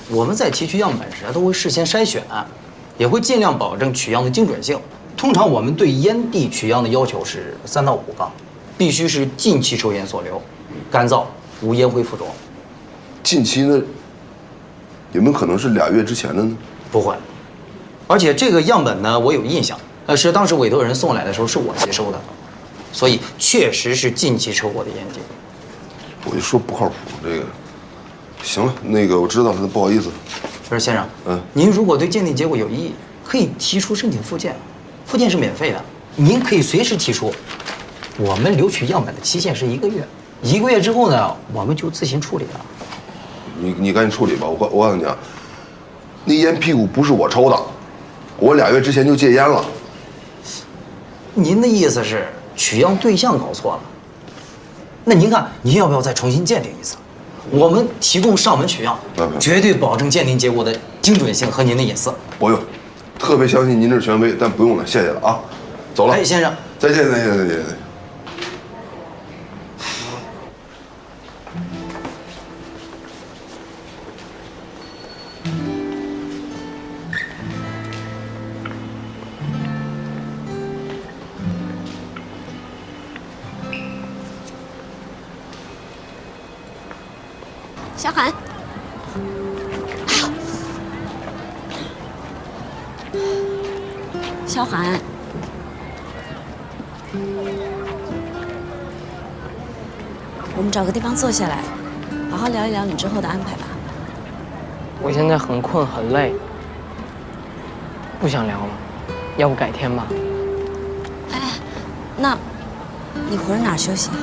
我们在提取样本时都会事先筛选，也会尽量保证取样的精准性。通常我们对烟蒂取样的要求是3到5个，必须是近期抽烟所留，干燥，无烟灰附着。近期呢，有没有可能是2月之前的呢？不会，而且这个样本呢，我有印象，是当时委托人送来的时候是我接收的，所以确实是近期抽过的烟蒂。我就说不靠谱，这个。行了，那个我知道了，不好意思。不是先生，您如果对鉴定结果有异议，可以提出申请复检，复检是免费的，您可以随时提出。我们留取样本的期限是1个月，1个月之后呢，我们就自行处理了。你赶紧处理吧，我告诉你啊，那烟屁股不是我抽的，我2月之前就戒烟了。您的意思是取样对象搞错了？那您看，您要不要再重新鉴定一次？我们提供上门取样，绝对保证鉴定结果的精准性和您的隐私。不用，特别相信您这是权威，但不用了，谢谢了啊，走了。哎，先生，再见，再见，再见。小韩，小韩，我们找个地方坐下来，好好聊一聊你之后的安排吧。我现在很困很累，不想聊了，要不改天吧？哎，那你回哪儿休息啊？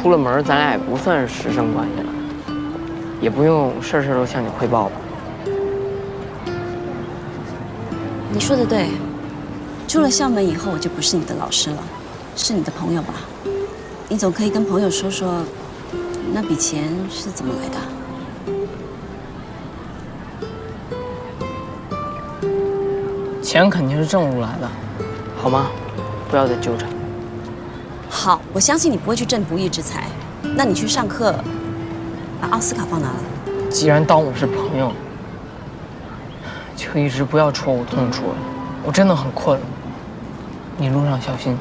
出了门，咱俩也不算是师生关系了，也不用事事都向你汇报吧。你说的对，出了校门以后，我就不是你的老师了，是你的朋友吧？你总可以跟朋友说说，那笔钱是怎么来的？钱肯定是挣入来的，好吗？不要再纠缠。好，我相信你不会去挣不义之财。那你去上课，把奥斯卡放哪了？既然当我是朋友，就一直不要戳我痛处了。我真的很困了，你路上小心。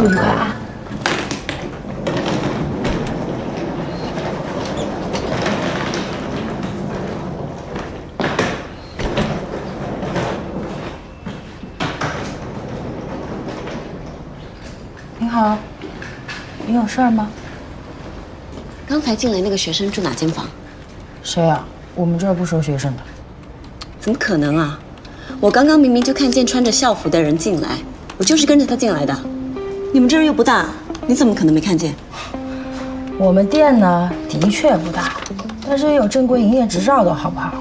祝愉快啊！您好，你有事儿吗？刚才进来那个学生住哪间房？谁啊？我们这儿不收学生的。怎么可能啊！我刚刚明明就看见穿着校服的人进来，我就是跟着他进来的。你们这儿又不大，你怎么可能没看见？我们店呢，的确不大，但是也有正规营业执照的好不好？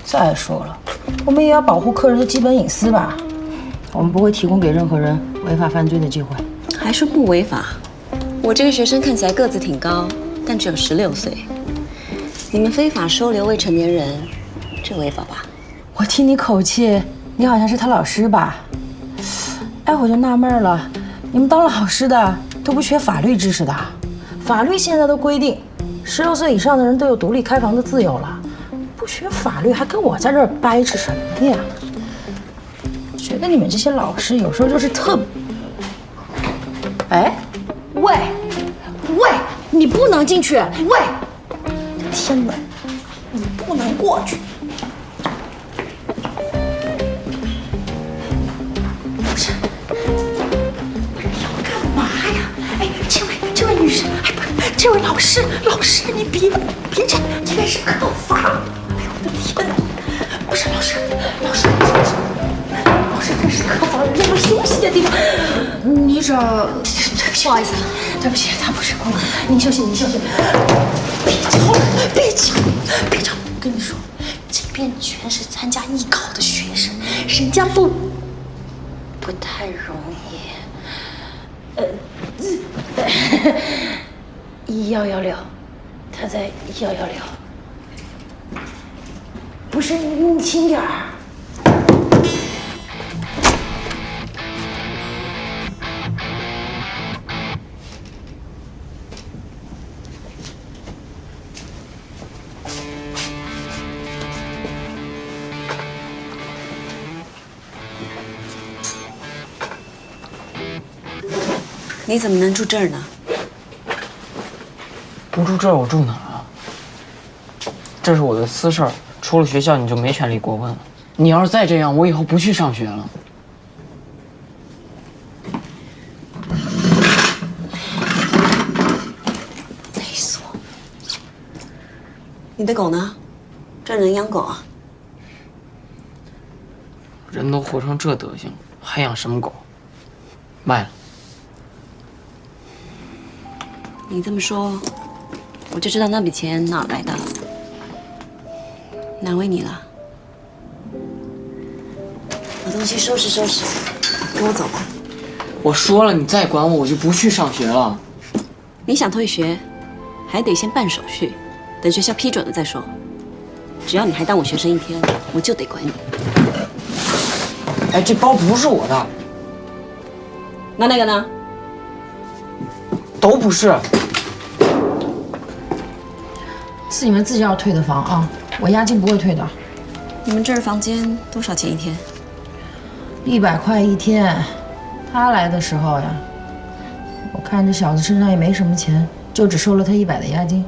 再说了，我们也要保护客人的基本隐私吧。我们不会提供给任何人违法犯罪的机会。还说不违法？我这个学生看起来个子挺高，但只有16岁。你们非法收留未成年人，这违法吧？我听你口气，你好像是他老师吧？哎，我就纳闷了，你们当老师的都不学法律知识的？法律现在都规定，16岁以上的人都有独立开房的自由了，不学法律还跟我在这儿掰扯什么呀？我觉得你们这些老师有时候就是特……哎，喂，你不能进去！喂，天哪，你不能过去！不是，你要干嘛呀？哎，这位女士，哎，不是，这位老师，你别这样，这边是客房。哎呦我的天哪！不是老师，这是客房，人要休息的地方。你找，不好意思，对不起，他不是故意。您休息。别吵！我跟你说，这边全是参加艺考的学生，人家不太容易。1116，他在111。不是，你轻点儿。你怎么能住这儿呢？不住这儿，我住哪儿啊？这是我的私事儿，出了学校你就没权利过问了。你要是再这样，我以后不去上学了。猥琐！你的狗呢？这能养狗啊？人都活成这德行，还养什么狗？卖了。你这么说，我就知道那笔钱哪儿来的了。难为你了。把东西收拾收拾，跟我走吧。我说了，你再管我，我就不去上学了。你想退学，还得先办手续，等学校批准了再说。只要你还当我学生1天，我就得管你。哎，这包不是我的。那个呢？都不是。是你们自己要退的房啊，我押金不会退的。你们这儿房间多少钱1天？100块1天。他来的时候呀，我看这小子身上也没什么钱，就只收了他100的押金。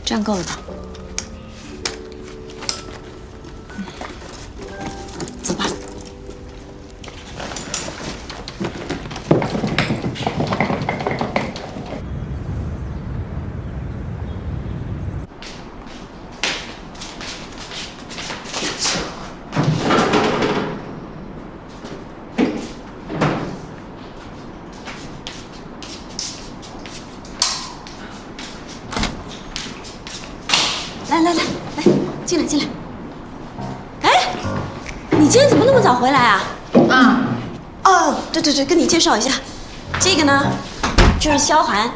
这样够了吧？走吧。来，进来。哎，你今天怎么那么早回来啊？哦，对，跟你介绍一下，这个呢，就是萧寒，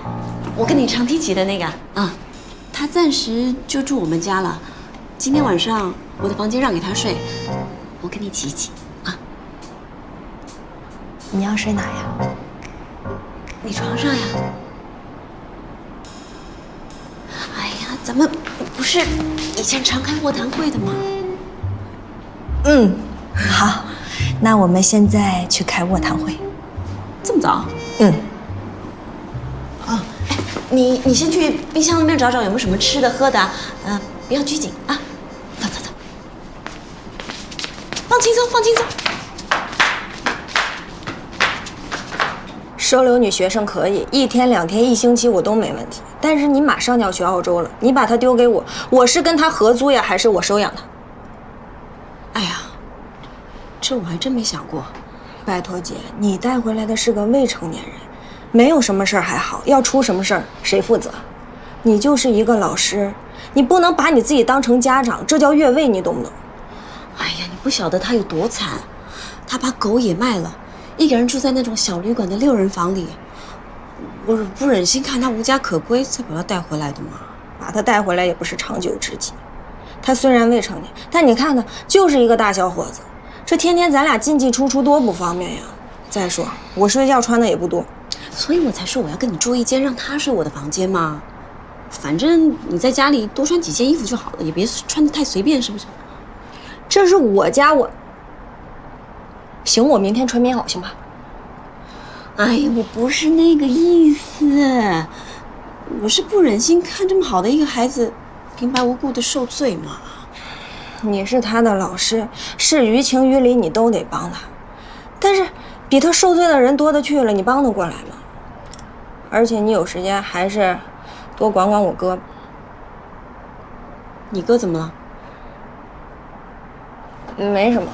我跟你常提起的那个啊，他暂时就住我们家了。今天晚上我的房间让给他睡，我跟你挤一挤啊。你要睡哪呀？你床上呀。哎呀，咱们不是以前常开卧谈会的吗？好，那我们现在去开卧谈会。这么早？哎，你先去冰箱那边找找有没有什么吃的喝的，不要拘谨啊。走，放轻松。收留女学生可以1天2天1星期我都没问题，但是你马上就要去澳洲了，你把她丢给我，我是跟她合租呀，还是我收养她？哎呀，这我还真没想过。拜托姐，你带回来的是个未成年人，没有什么事儿还好，要出什么事儿谁负责？你就是一个老师，你不能把你自己当成家长，这叫越位，你懂不懂？哎呀，你不晓得他有多惨，他把狗也卖了，一个人住在那种小旅馆的6人房里。我不忍心看他无家可归，才把他带回来的嘛。把他带回来也不是长久之计。他虽然未成年，但你看他就是一个大小伙子，这天天咱俩进进出出多不方便呀。再说我睡觉穿的也不多，所以我才说我要跟你住一间，让他睡我的房间嘛。反正你在家里多穿几件衣服就好了，也别穿得太随便，是不是？这是我家，行，我明天穿棉袄，行吧？哎呀，我不是那个意思，我是不忍心看这么好的一个孩子平白无故的受罪嘛。你是他的老师，是于情于理你都得帮他，但是比他受罪的人多的去了，你帮得过来吗？而且你有时间还是多管管我哥。你哥怎么了？没什么，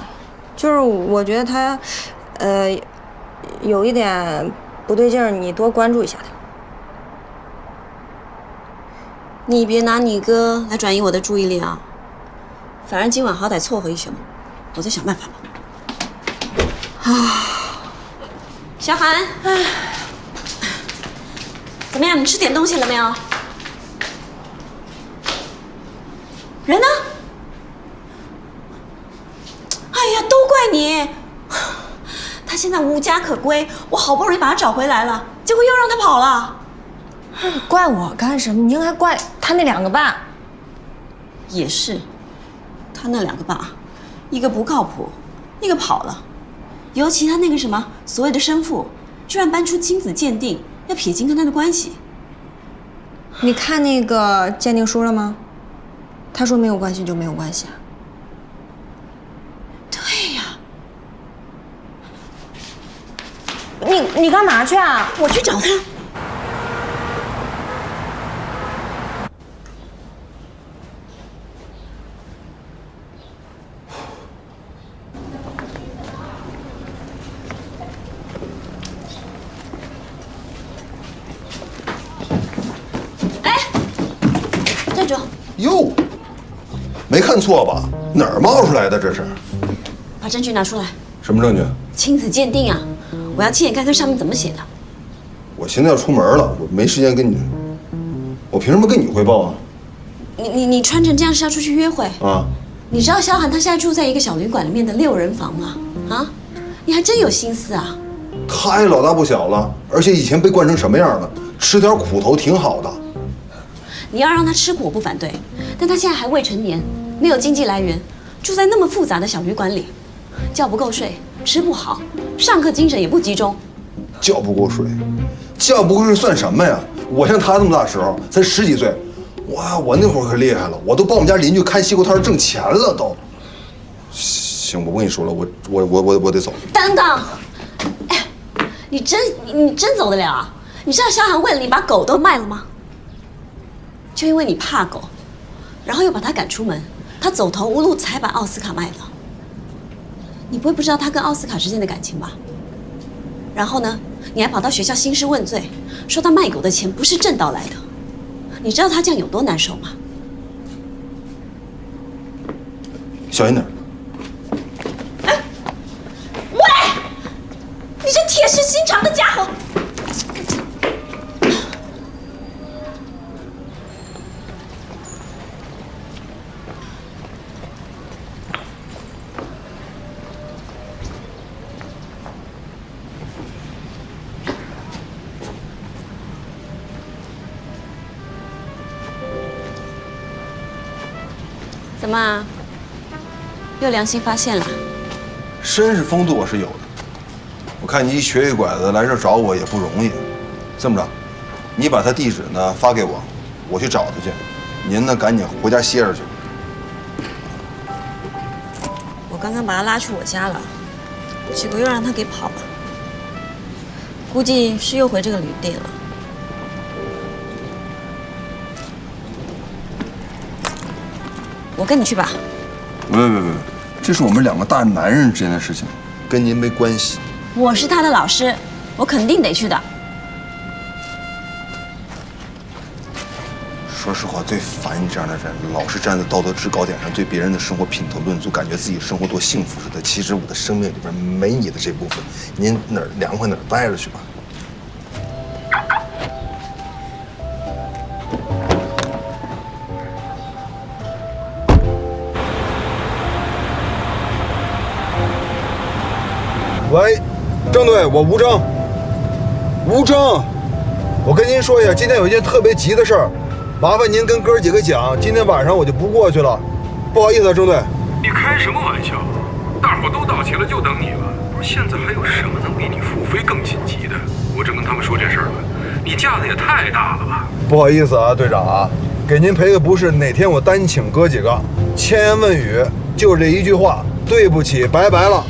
就是我觉得他，有一点不对劲儿，你多关注一下他。你别拿你哥来转移我的注意力啊！反正今晚好歹凑合一宿，我再想办法吧。小韩，怎么样？你吃点东西了没有？人呢？哎呀，都怪你！他现在无家可归，我好不容易把他找回来了，结果又让他跑了。怪我干什么？你应该怪他那2个爸。也是，他那2个爸，一个不靠谱，一个跑了。尤其他那个什么所谓的生父，居然搬出亲子鉴定，要撇清跟他的关系。你看那个鉴定书了吗？他说没有关系就没有关系啊。对呀，你干嘛去啊？我去找他。站住！哟，没看错吧？哪儿冒出来的这是？把证据拿出来。什么证据？亲子鉴定啊！我要亲眼看看上面怎么写的。我现在要出门了，我没时间跟你。我凭什么跟你汇报啊？你穿成这样是要出去约会啊？你知道萧寒他现在住在一个小旅馆里面的6人房吗？啊，你还真有心思啊！他也老大不小了，而且以前被惯成什么样了，吃点苦头挺好的。你要让他吃苦我不反对，但他现在还未成年，没有经济来源，住在那么复杂的小旅馆里，觉不够睡，吃不好，上课精神也不集中。觉不够睡，觉不够睡算什么呀？我像他那么大时候才10几岁，我那会儿可厉害了，我都帮我们家邻居开西瓜摊挣钱了都。行，我不跟你说了，我得走。等等，哎，你真走得了啊？你知道萧寒为了你把狗都卖了吗？就因为你怕狗，然后又把他赶出门，他走投无路才把奥斯卡卖了。你不会不知道他跟奥斯卡之间的感情吧？然后呢，你还跑到学校兴师问罪，说他卖狗的钱不是正道来的。你知道他这样有多难受吗？小心点。哎，喂，你这铁石心肠的家伙！怎么，又良心发现了？绅士风度我是有的，我看你一瘸一拐的来这儿找我也不容易。这么着，你把他地址呢发给我，我去找他去。您呢赶紧回家歇着去。我刚刚把他拉去我家了，结果又让他给跑了，估计是又回这个旅店了。我跟你去吧。别，这是我们2个大男人之间的事情，跟您没关系。我是他的老师，我肯定得去的。说说实话，最烦你这样的人，老是站在道德制高点上，对别人的生活品头论足，感觉自己生活多幸福似的。其实我的生命里边没你的这部分，您哪儿凉快哪儿待着去吧。喂，郑队，我吴征。吴征，我跟您说一下，今天有一件特别急的事儿，麻烦您跟哥几个讲，今天晚上我就不过去了，不好意思啊，郑队。你开什么玩笑？大伙都到齐了，就等你了。不是现在还有什么能比你傅飞更紧急的？我正跟他们说这事儿呢。你架子也太大了吧？不好意思啊，队长啊，给您赔个不是，哪天我单请哥几个，千言万语就这一句话，对不起，拜拜了。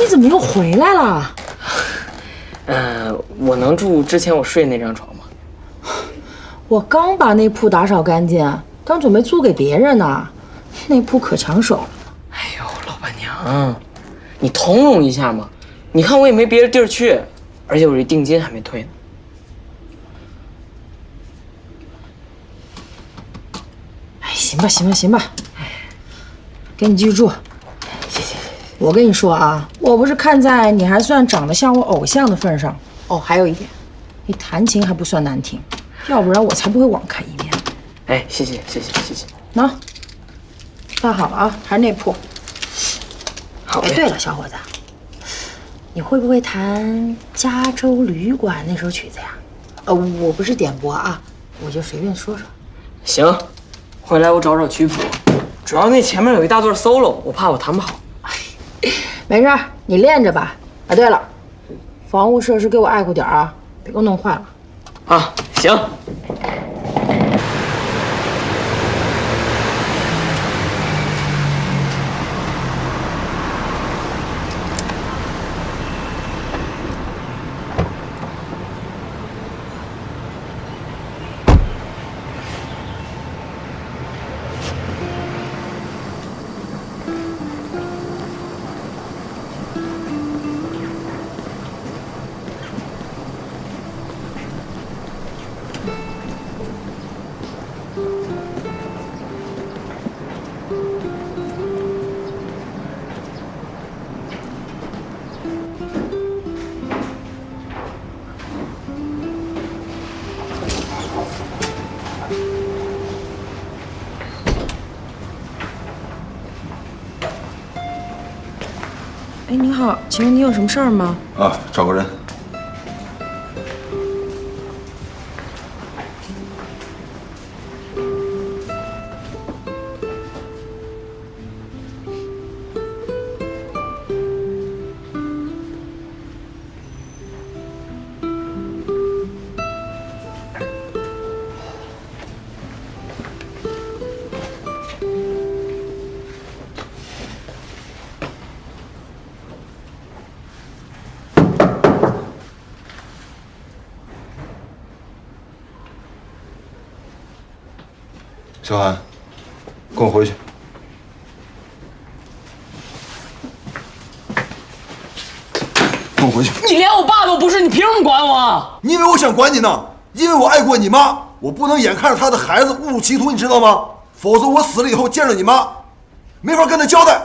你怎么又回来了？我能住之前我睡那张床吗？我刚把那铺打扫干净，刚准备租给别人呢。那铺可抢手了。哎呦，老板娘，你通融一下嘛！你看我也没别的地儿去，而且我这定金还没退呢。哎，行吧，行吧，行吧，给你继续住。谢谢。我跟你说啊，我不是看在你还算长得像我偶像的份上，哦，还有一点，你弹琴还不算难听，要不然我才不会网开一面。哎，谢谢，谢谢，谢谢。喏，办好了啊，还是那铺。好。哎，对了，小伙子，你会不会弹《加州旅馆》那首曲子呀？我不是点播啊，我就随便说说。行，回来我找找曲谱，主要那前面有一大段 solo， 我怕我弹不好。没事，你练着吧。啊，对了，防护设施给我爱护点啊，别给我弄坏了。啊，行。哎，你好，请问你有什么事儿吗？啊，找个人。小韩，跟我回去。跟我回去。你连我爸都不是，你凭什么管我？你以为我想管你呢？因为我爱过你妈，我不能眼看着她的孩子误入歧途，你知道吗？否则我死了以后见着你妈，没法跟她交代。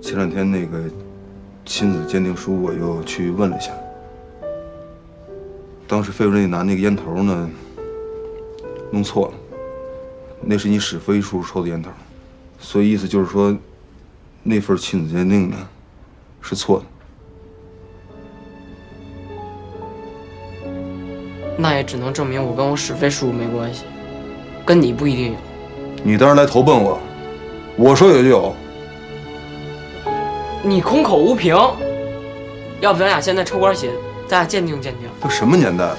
前两天那个亲子鉴定书，我又去问了一下。当时费主任拿那个烟头呢，弄错了，那是你史飞叔抽的烟头，所以意思就是说，那份亲子鉴定呢是错的。那也只能证明我跟我史飞叔叔没关系，跟你不一定有。你当然来投奔我，我说有就有。你空口无凭，要不咱俩现在抽管血咱俩鉴定鉴定。都什么年代了，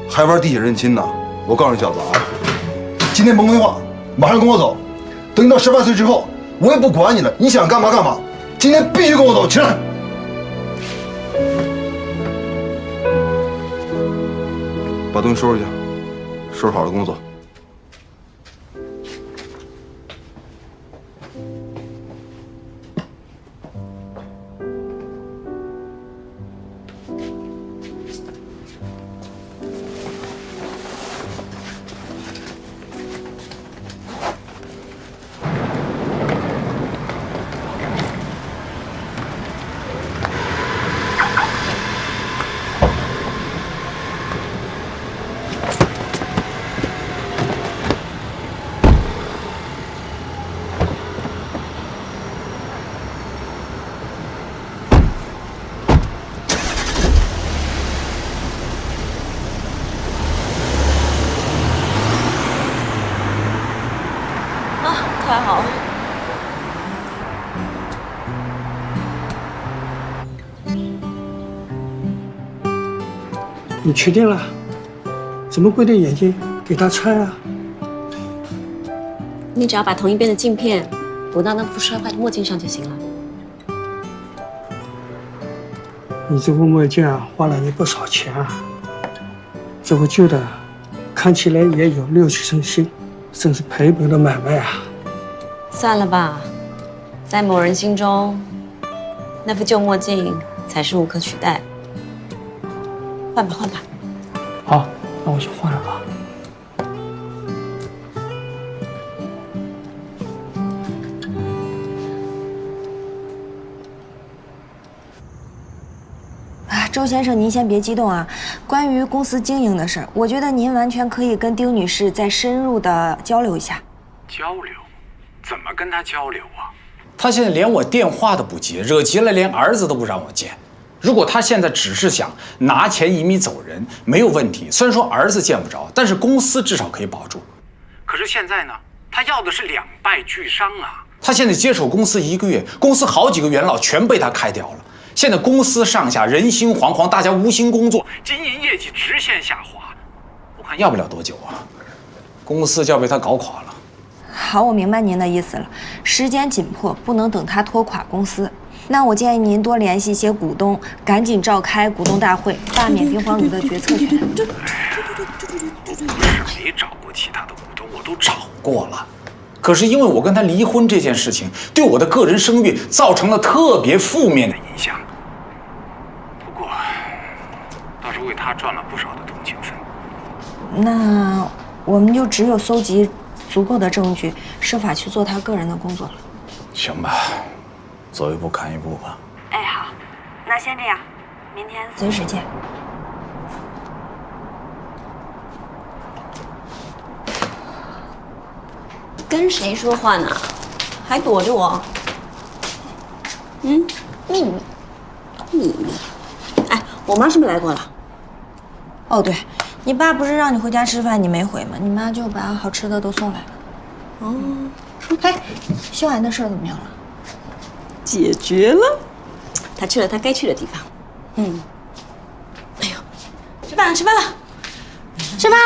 还玩地下认亲呢？我告诉你小子啊，今天甭废话，马上跟我走。等你到18岁之后，我也不管你了，你想干嘛干嘛。今天必须跟我走，起来！把东西收拾一下，收拾好了跟我走。太好了，你确定了？怎么规定眼睛给他拆啊？你只要把同一边的镜片补到那副摔坏的墨镜上就行了。你这副墨镜啊，花了你不少钱啊。这副旧的，看起来也有6、7成新，真是赔本的买卖啊！算了吧，在某人心中，那副旧墨镜才是无可取代。换吧，换吧。好，那我就换了吧。周先生，您先别激动啊。关于公司经营的事儿，我觉得您完全可以跟丁女士再深入的交流一下。交流？怎么跟他交流啊？他现在连我电话都不接，惹急了连儿子都不让我见。如果他现在只是想拿钱移民走人，没有问题。虽然说儿子见不着，但是公司至少可以保住。可是现在呢，他要的是两败俱伤啊！他现在接手公司1个月，公司好几个元老全被他开掉了。现在公司上下人心惶惶，大家无心工作，经营业绩直线下滑。我看要不了多久啊，公司就要被他搞垮了。好，我明白您的意思了，时间紧迫，不能等他拖垮公司。那我建议您多联系一些股东，赶紧召开股东大会，罢免丁方如的决策权。我不是没找过其他的股东，我都找过了。可是因为我跟他离婚这件事情，对我的个人声誉造成了特别负面的影响。不过，倒是为他赚了不少的同情分。那我们就只有搜集足够的证据，设法去做他个人的工作了。行吧，走一步看一步吧。哎，好，那先这样，明天随时见。跟谁说话呢？还躲着我？嗯，秘密，秘密。哎，我妈是不是来过了？哦，对，你爸不是让你回家吃饭，你没回吗？你妈就把好吃的都送来了。哦，嘿，秀涵的事儿怎么样了？解决了。她去了她该去的地方。嗯。哎呦，吃饭了，吃饭了，吃饭。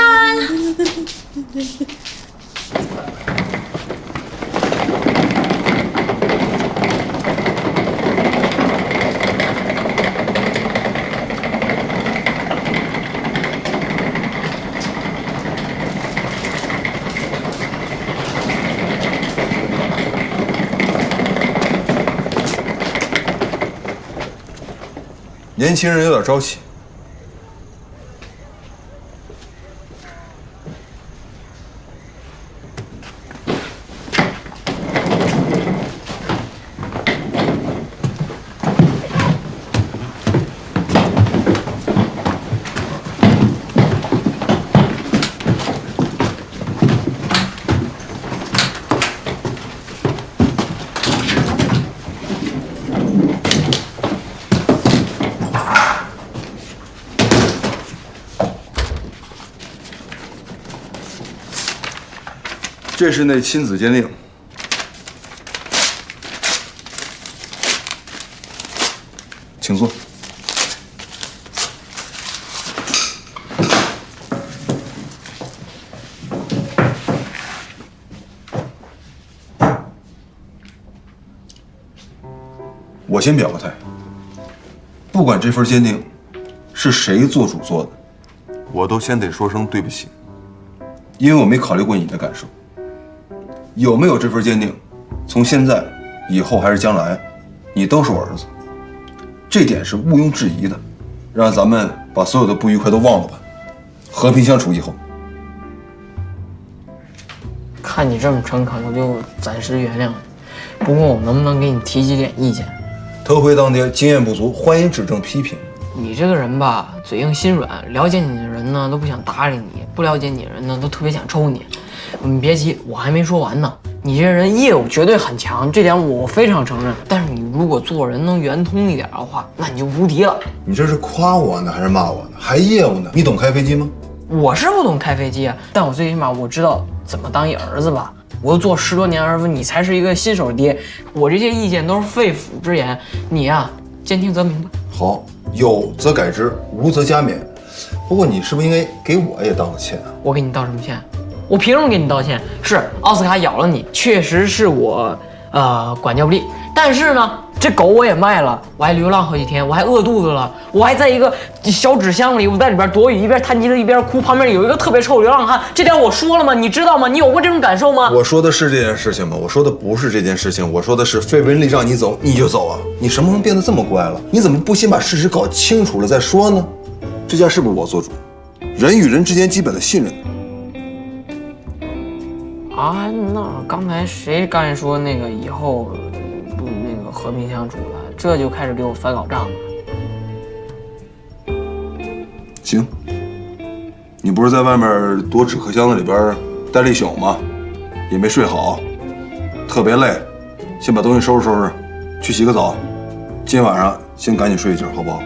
年轻人有点朝气。这是那亲子鉴定，请坐。我先表个态，不管这份鉴定是谁做主做的，我都先得说声对不起，因为我没考虑过你的感受。有没有这份鉴定，从现在、以后还是将来，你都是我儿子，这点是毋庸置疑的。让咱们把所有的不愉快都忘了吧，和平相处以后。看你这么诚恳，我就暂时原谅你。不过我能不能给你提几点意见？头回当爹，经验不足，欢迎指正批评。你这个人吧，嘴硬心软，了解你的人呢都不想搭理你，不了解你的人呢都特别想抽你。你别急，我还没说完呢。你这人业务绝对很强，这点我非常承认。但是你如果做人能圆通一点的话，那你就无敌了。你这是夸我呢，还是骂我呢？还业务呢？你懂开飞机吗？我是不懂开飞机啊，但我最起码我知道怎么当一儿子吧。我都做10多年儿子，你才是一个新手爹。我这些意见都是肺腑之言，你呀，兼听则明吧。好，有则改之，无则加勉。不过你是不是应该给我也道个歉啊？我给你道什么歉？我凭什么给你道歉？是奥斯卡咬了你，确实是我管教不力。但是呢，这狗我也卖了，我还流浪好几天，我还饿肚子了，我还在一个小纸箱里，我在里边躲雨，一边弹吉他一边哭，旁边有一个特别臭流浪汉。这点我说了吗？你知道吗？你有过这种感受吗？我说的是这件事情吗？我说的不是这件事情，我说的是费雯丽让你走你就走啊！你什么时候变得这么乖了？你怎么不先把事实搞清楚了再说呢？这家是不是我做主？人与人之间基本的信任。啊，那刚才谁说那个以后不那个和平相处了？这就开始给我翻老账了。行，你不是在外面躲纸壳箱子里边待了一宿吗？也没睡好，特别累，先把东西收拾收拾，去洗个澡。今天晚上先赶紧睡一觉，好不好？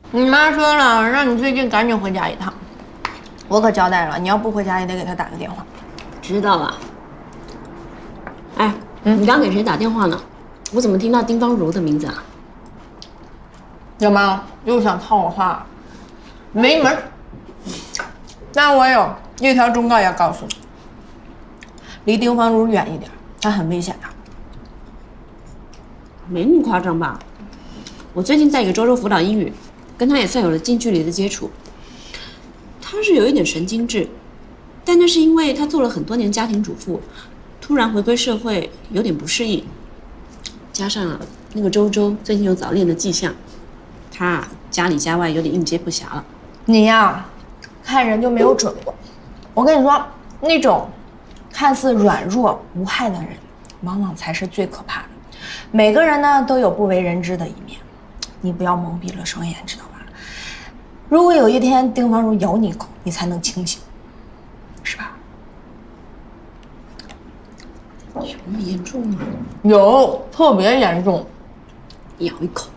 你妈说了，让你最近赶紧回家一趟。我可交代了，你要不回家也得给她打个电话。知道了。哎，你刚给谁打电话呢？我怎么听到丁芳如的名字啊？有吗？又想套我话？没门！那我有一条忠告要告诉你：离丁芳如远一点，她很危险的。没那么夸张吧？我最近在给周周辅导英语，跟他也算有了近距离的接触。他是有一点神经质，但那是因为他做了很多年家庭主妇，突然回归社会有点不适应，加上那个周周最近有早恋的迹象，他家里家外有点应接不暇了。你呀，看人就没有准过。我跟你说，那种看似软弱无害的人，往往才是最可怕的。每个人呢都有不为人知的一面，你不要蒙蔽了双眼，知道吧？如果有一天丁芳如咬你一口，你才能清醒，是吧？有那么严重吗？有，特别严重。咬一口。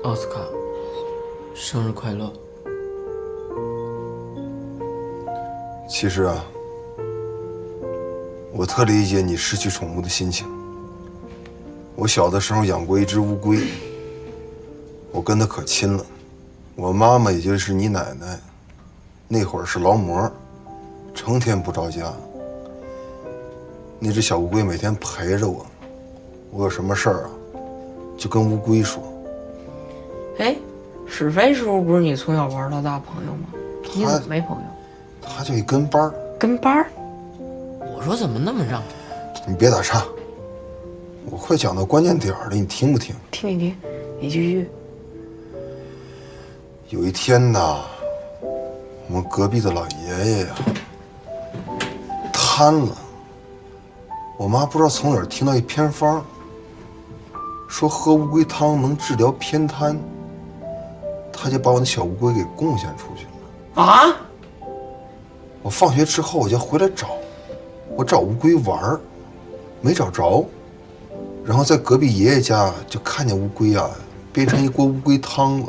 奥斯卡，生日快乐！其实啊，我特理解你失去宠物的心情。我小的时候养过一只乌龟，我跟它可亲了。我妈妈也就是你奶奶，那会儿是劳模，成天不着家。那只小乌龟每天陪着我，我有什么事儿啊，就跟乌龟说。哎，史飞叔不是你从小玩到大朋友吗？你怎么没朋友？他就一跟班儿。跟班儿？我说怎么那么让着？你别打岔，我快讲到关键点了，你听不听？听一听，你继续。有一天呐，我们隔壁的老爷爷呀瘫了，我妈不知道从哪儿听到一偏方，说喝乌龟汤能治疗偏瘫，她就把我那小乌龟给贡献出去了。啊！我放学之后我就回来找，我找乌龟玩儿，没找着，然后在隔壁爷爷家就看见乌龟啊，变成一锅乌龟汤了。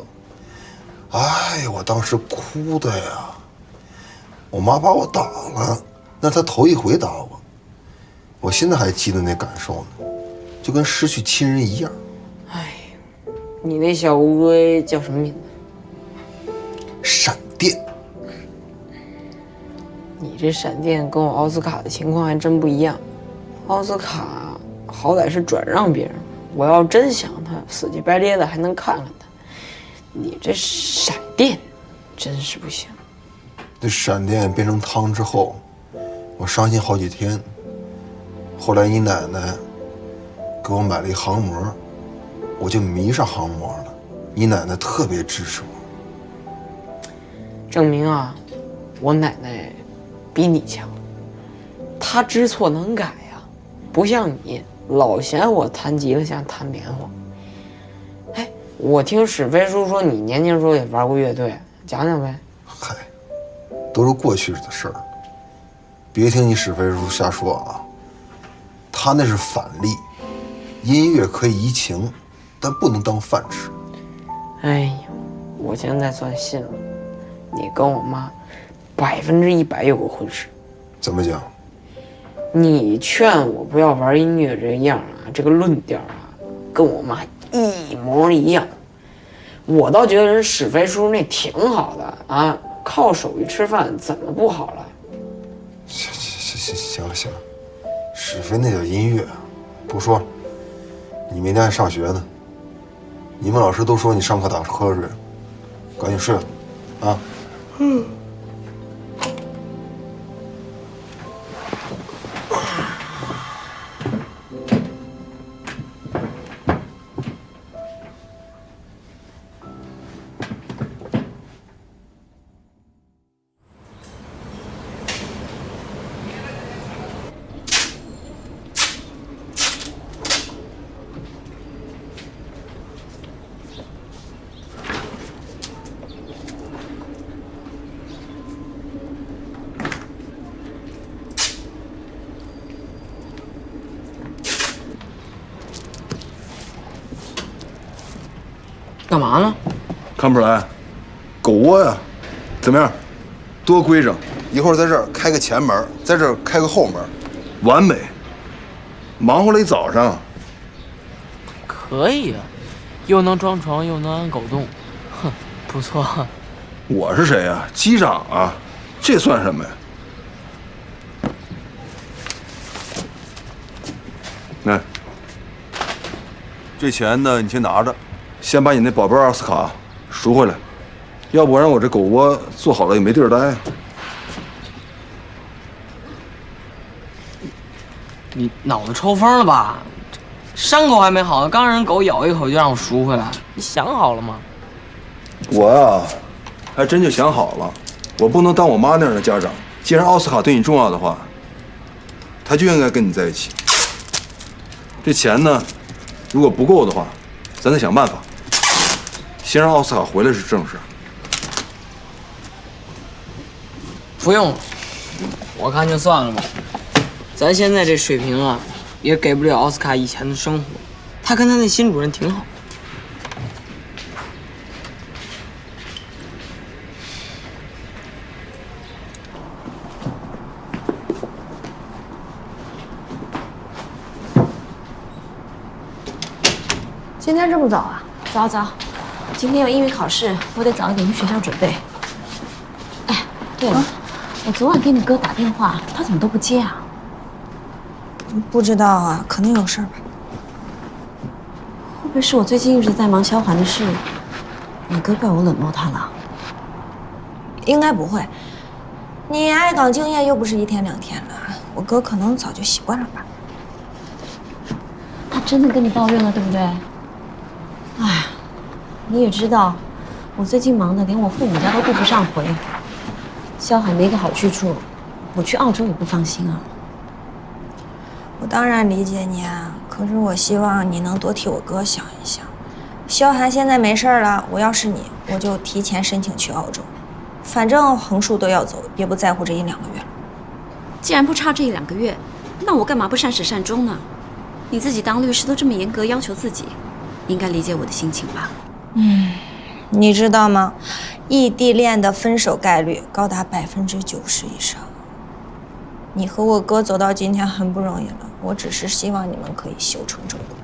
哎呀，我当时哭的呀！我妈把我打了，那她头一回打我，我现在还记得那感受呢，就跟失去亲人一样。哎，你那小乌龟叫什么名字？闪电。你这闪电跟我奥斯卡的情况还真不一样。奥斯卡好歹是转让别人，我要真想他，死乞白咧的还能看看他。你这闪电真是不行。这闪电变成汤之后，我伤心好几天。后来你奶奶给我买了一航模，我就迷上航模了。你奶奶特别支持我，证明啊，我奶奶比你强。她知错能改呀，不像你老嫌我弹急了像弹棉花。哎，我听史飞叔说你年轻时候也玩过乐队，讲讲呗。嗨，都是过去的事儿，别听你史飞叔瞎说啊。他那是反例，音乐可以怡情，但不能当饭吃。哎呀，我现在算信了，你跟我妈100%有个混事。怎么讲？你劝我不要玩音乐这样啊，这个论调啊，跟我妈一模一样。我倒觉得人史飞叔那挺好的啊，靠手艺吃饭怎么不好了？行了，史飞那叫音乐，不说了。你明天还上学呢，你们老师都说你上课打瞌睡，赶紧睡了，啊。干嘛呢？看不出来，狗窝呀，怎么样？多规整！一会儿在这儿开个前门，在这儿开个后门，完美。忙活了一早上。可以啊，又能装床又能安狗洞，哼，不错。我是谁呀？机长啊，这算什么呀？来，这钱呢，你先拿着。先把你那宝贝奥斯卡赎回来，要不然我这狗窝做好了也没地儿待啊。你脑子抽风了吧？伤口还没好呢，刚让人狗咬一口就让我赎回来，你想好了吗？我呀，还真就想好了，我不能当我妈那样的家长。既然奥斯卡对你重要的话，他就应该跟你在一起。这钱呢，如果不够的话，咱再想办法。先让奥斯卡回来是正事。不用了，我看就算了吧。咱现在这水平啊，也给不了奥斯卡以前的生活。他跟他那新主任挺好。今天这么早啊？早，今天有英语考试，我得早一点去学校准备。哎，对了，我昨晚给你哥打电话，他怎么都不接啊？不知道啊，可能有事儿吧。会不会是我最近一直在忙萧环的事，你哥怪我冷漠他了？应该不会，你爱岗敬业又不是1天2天了，我哥可能早就习惯了吧。他真的跟你抱怨了，对不对？哎，你也知道，我最近忙的连我父母家都顾不上回。萧寒没个好去处，我去澳洲也不放心啊。我当然理解你啊，可是我希望你能多替我哥想一想。萧寒现在没事了，我要是你，我就提前申请去澳洲，反正横竖都要走，也不在乎这1-2个月了。既然不差这1-2个月，那那我干嘛不善始善终呢？你自己当律师都这么严格要求自己，应该理解我的心情吧？你知道吗？异地恋的分手概率高达90%以上。你和我哥走到今天很不容易了，我只是希望你们可以修成正果。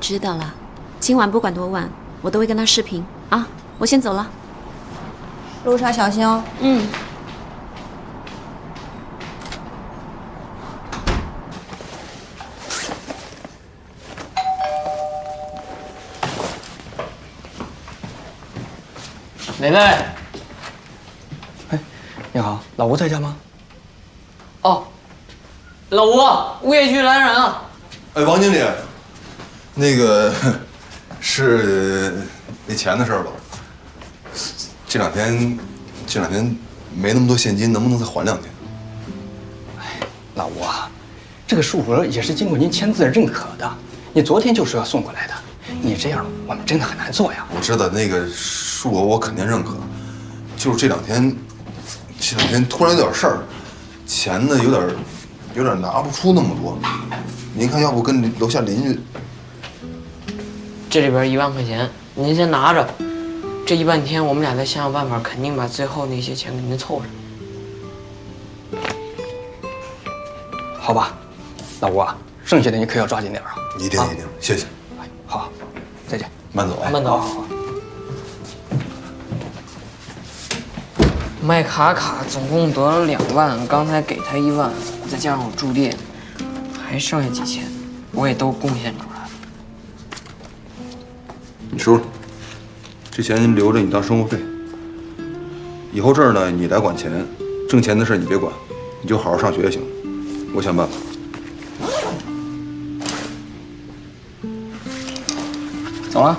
知道了，今晚不管多晚，我都会跟他视频啊。我先走了，路上小心哦。蕾蕾，哎，你好，老吴在家吗？哦，老吴，物业局来人了。哎，王经理，那个是那钱的事儿吧？这两天没那么多现金，能不能再还2天？老吴啊，这个数额也是经过您签字认可的，你昨天就是要送过来的，你这样我们真的很难做呀。我知道那个数额我肯定认可，就是这两天突然有点事儿，钱呢有点拿不出那么多。您看，要不跟楼下邻居？这里边1万块钱，您先拿着。这1半天，我们俩再想想办法，肯定把最后那些钱给您凑上。好吧，老吴啊，剩下的你可要抓紧点啊！一定，谢谢。好，再见，慢走啊，慢走。好。卖卡总共得了2万，刚才给他1万，再加上我住店，还剩下几千，我也都贡献出来了。你收着，这钱留着你当生活费。以后这儿呢，你来管钱，挣钱的事你别管，你就好好上学就行。我想办法。走了。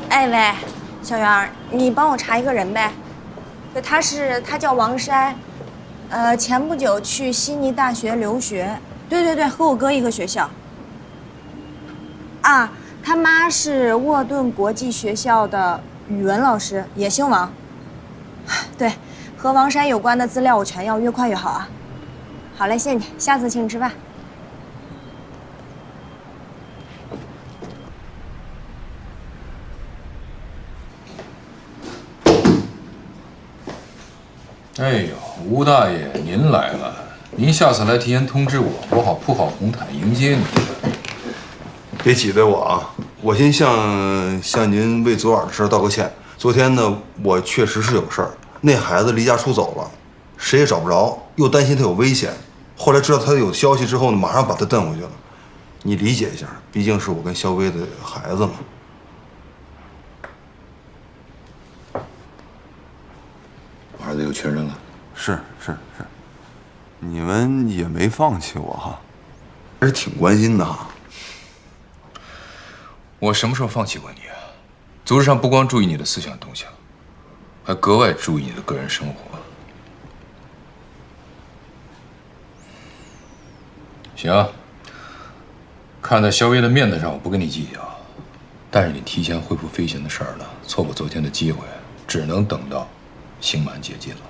哎喂，小袁，你帮我查一个人呗。他叫王筛，前不久去悉尼大学留学。对，和我哥一个学校。啊，他妈是沃顿国际学校的语文老师，也姓王。对，和王筛有关的资料我全要，越快越好啊。好嘞，谢谢你，下次请你吃饭。哎呦，吴大爷，您来了！您下次来提前通知我，我好铺好红毯迎接你。别挤兑我啊！我先向您为昨晚的事道个歉。昨天呢，我确实是有事儿，那孩子离家出走了，谁也找不着，又担心他有危险。后来知道他有消息之后呢，马上把他蹬回去了。你理解一下，毕竟是我跟肖薇的孩子嘛。儿子有确认了，是，你们也没放弃我哈，还是挺关心的哈。我什么时候放弃过你啊？组织上不光注意你的思想动向，还格外注意你的个人生活。行，看在肖薇的面子上，我不跟你计较。但是你提前恢复飞行的事儿了，错过昨天的机会，只能等到刑满解禁了。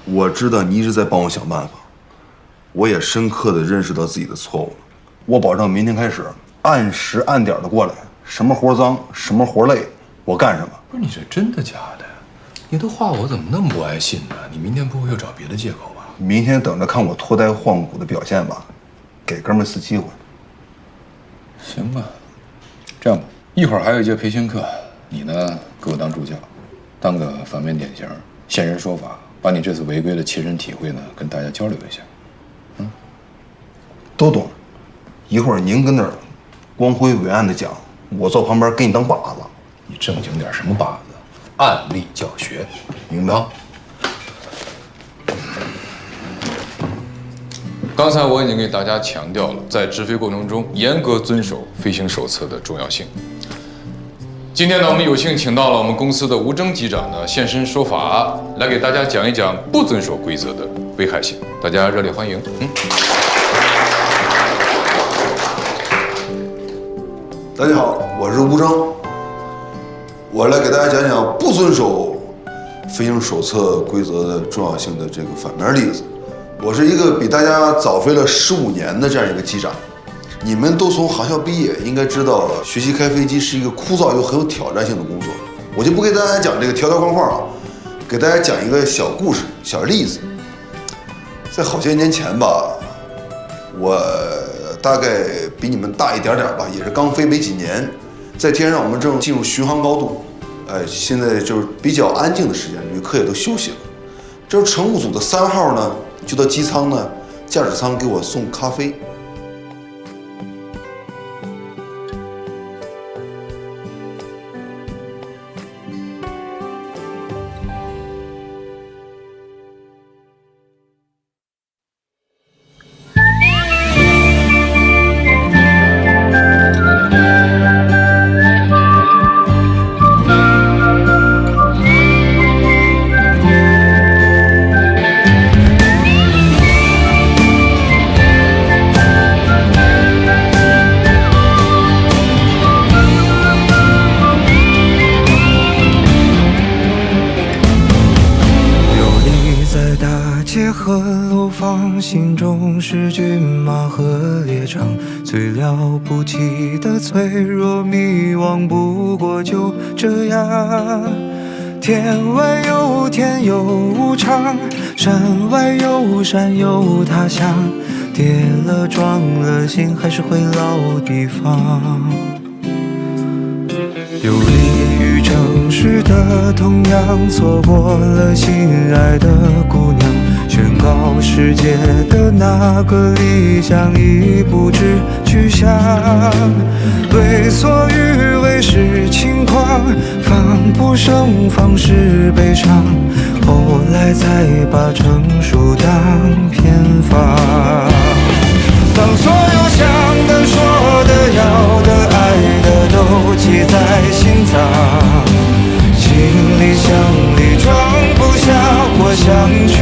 我知道你一直在帮我想办法，我也深刻地认识到自己的错误。我保证明天开始按时按点的过来，什么活脏，什么活累，我干什么。不是你这真的假的？你的话我怎么那么不爱信呢？你明天不会又找别的借口吧？明天等着看我脱胎换骨的表现吧，给哥们儿次机会。行吧，这样吧，一会儿还有一节培训课，你呢给我当助教，当个反面典型，现身说法，把你这次违规的切身体会呢跟大家交流一下。都懂。一会儿您跟那儿光辉伟岸的讲，我坐旁边给你当靶子。你正经点，什么靶子？案例教学，明白？刚才我已经给大家强调了，在执飞过程中严格遵守飞行手册的重要性。今天呢，我们有幸请到了我们公司的吴征机长呢现身说法，来给大家讲一讲不遵守规则的危害性。大家热烈欢迎。大家好，我是吴征，我来给大家讲讲不遵守飞行手册规则的重要性的这个反面例子。我是一个比大家早飞了15年的这样一个机长，你们都从航校毕业，应该知道学习开飞机是一个枯燥又很有挑战性的工作。我就不给大家讲这个条条框框了，给大家讲一个小故事、小例子。在好些年前吧，我大概比你们大一点点吧，也是刚飞没几年，在天上我们正进入巡航高度，现在就是比较安静的时间，旅客也都休息了。这时候乘务组的3号呢，就到机舱呢，驾驶舱给我送咖啡。心中是骏马和猎场，最了不起的脆弱迷惘，不过就这样。天外有天有无常，山外有山有他乡，跌了撞了心还是回老地方。有利于城市的同样，错过了心爱的姑娘，宣告世界的那个理想已不知去向。为所欲为是轻狂，防不胜防是悲伤，后来才把成熟当偏方。当所有想的说的要的爱的都记在心脏，行李箱里装不下我想去